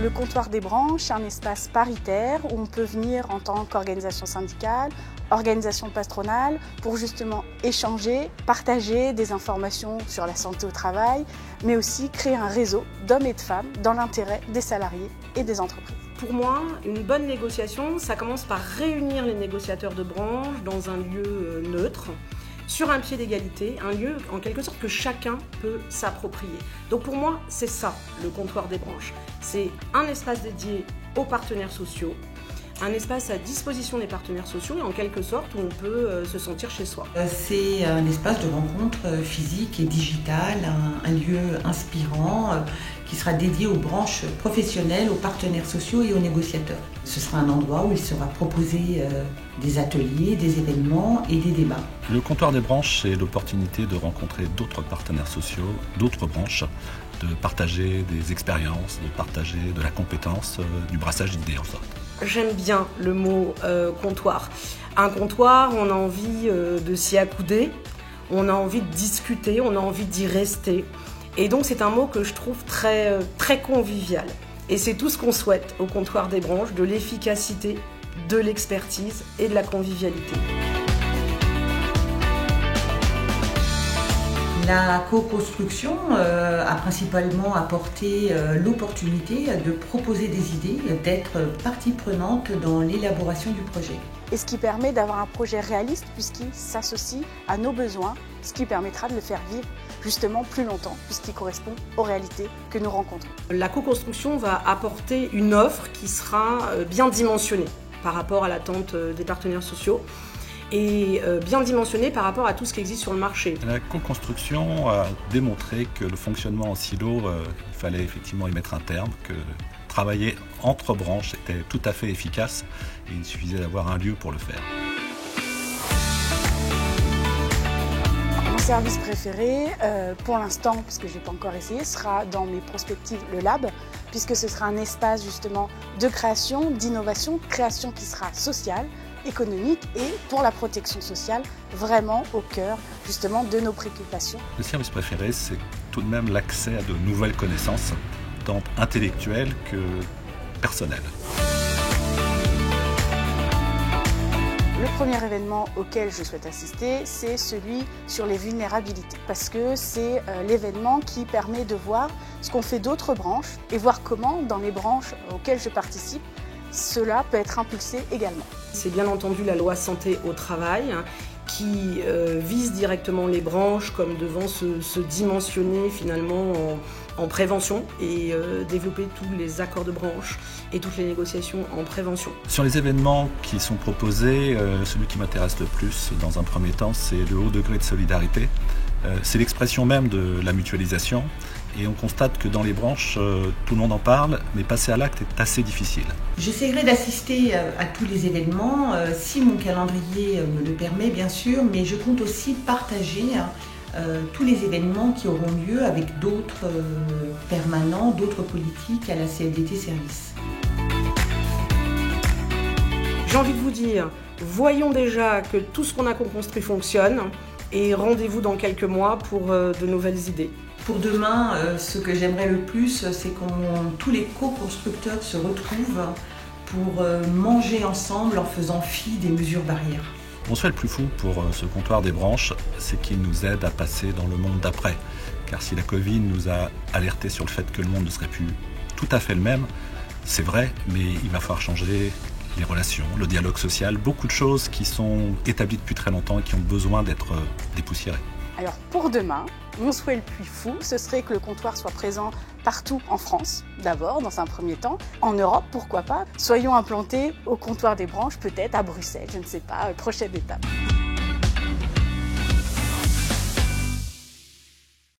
Le comptoir des branches est un espace paritaire où on peut venir en tant qu'organisation syndicale, organisation patronale, pour justement échanger, partager des informations sur la santé au travail, mais aussi créer un réseau d'hommes et de femmes dans l'intérêt des salariés et des entreprises. Pour moi, une bonne négociation, ça commence par réunir les négociateurs de branche dans un lieu neutre, sur un pied d'égalité, un lieu en quelque sorte que chacun peut s'approprier. Donc pour moi, c'est ça le comptoir des branches. C'est un espace dédié aux partenaires sociaux, un espace à disposition des partenaires sociaux et en quelque sorte où on peut se sentir chez soi. C'est un espace de rencontre physique et digital, un lieu inspirant qui sera dédié aux branches professionnelles, aux partenaires sociaux et aux négociateurs. Ce sera un endroit où il sera proposé des ateliers, des événements et des débats. Le comptoir des branches, c'est l'opportunité de rencontrer d'autres partenaires sociaux, d'autres branches, de partager des expériences, de partager de la compétence, du brassage d'idées en sorte. J'aime bien le mot comptoir. Un comptoir, on a envie de s'y accouder, on a envie de discuter, on a envie d'y rester. Et donc c'est un mot que je trouve très convivial. Et c'est tout ce qu'on souhaite au comptoir des branches, de l'efficacité, de l'expertise et de la convivialité. La co-construction a principalement apporté l'opportunité de proposer des idées, d'être partie prenante dans l'élaboration du projet. Et ce qui permet d'avoir un projet réaliste puisqu'il s'associe à nos besoins, ce qui permettra de le faire vivre justement plus longtemps puisqu'il correspond aux réalités que nous rencontrons. La co-construction va apporter une offre qui sera bien dimensionnée par rapport à l'attente des partenaires sociaux et bien dimensionnée par rapport à tout ce qui existe sur le marché. La co-construction a démontré que le fonctionnement en silo, il fallait effectivement y mettre un terme, que travailler entre branches était tout à fait efficace et il suffisait d'avoir un lieu pour le faire. Mon service préféré, pour l'instant, parce que je n'ai pas encore essayé, sera dans mes perspectives le Lab, puisque ce sera un espace justement de création, d'innovation, création qui sera sociale, économique et pour la protection sociale, vraiment au cœur justement de nos préoccupations. Le service préféré, c'est tout de même l'accès à de nouvelles connaissances, tant intellectuelles que personnelles. Le premier événement auquel je souhaite assister, c'est celui sur les vulnérabilités, parce que c'est l'événement qui permet de voir ce qu'ont fait d'autres branches et voir comment, dans les branches auxquelles je participe, cela peut être impulsé également. C'est bien entendu la loi santé au travail qui vise directement les branches comme devant se dimensionner finalement en prévention et développer tous les accords de branche et toutes les négociations en prévention. Sur les événements qui sont proposés, celui qui m'intéresse le plus dans un premier temps, c'est le haut degré de solidarité. C'est l'expression même de la mutualisation et on constate que dans les branches, tout le monde en parle, mais passer à l'acte est assez difficile. J'essaierai d'assister à tous les événements, si mon calendrier me le permet bien sûr, mais je compte aussi partager tous les événements qui auront lieu avec d'autres permanents, d'autres politiques à la CFDT Service. J'ai envie de vous dire, voyons déjà que tout ce qu'on a construit fonctionne et rendez-vous dans quelques mois pour de nouvelles idées. Pour demain, ce que j'aimerais le plus, c'est que tous les co-constructeurs se retrouvent pour manger ensemble en faisant fi des mesures barrières. Mon souhait le plus fou pour ce comptoir des branches, c'est qu'il nous aide à passer dans le monde d'après. Car si la Covid nous a alertés sur le fait que le monde ne serait plus tout à fait le même, c'est vrai, mais il va falloir changer les relations, le dialogue social, beaucoup de choses qui sont établies depuis très longtemps et qui ont besoin d'être dépoussiérées. Alors pour demain, mon souhait le plus fou, ce serait que le comptoir soit présent partout en France, d'abord, dans un premier temps. En Europe, pourquoi pas. Soyons implantés au comptoir des branches, peut-être à Bruxelles, je ne sais pas, prochaine étape.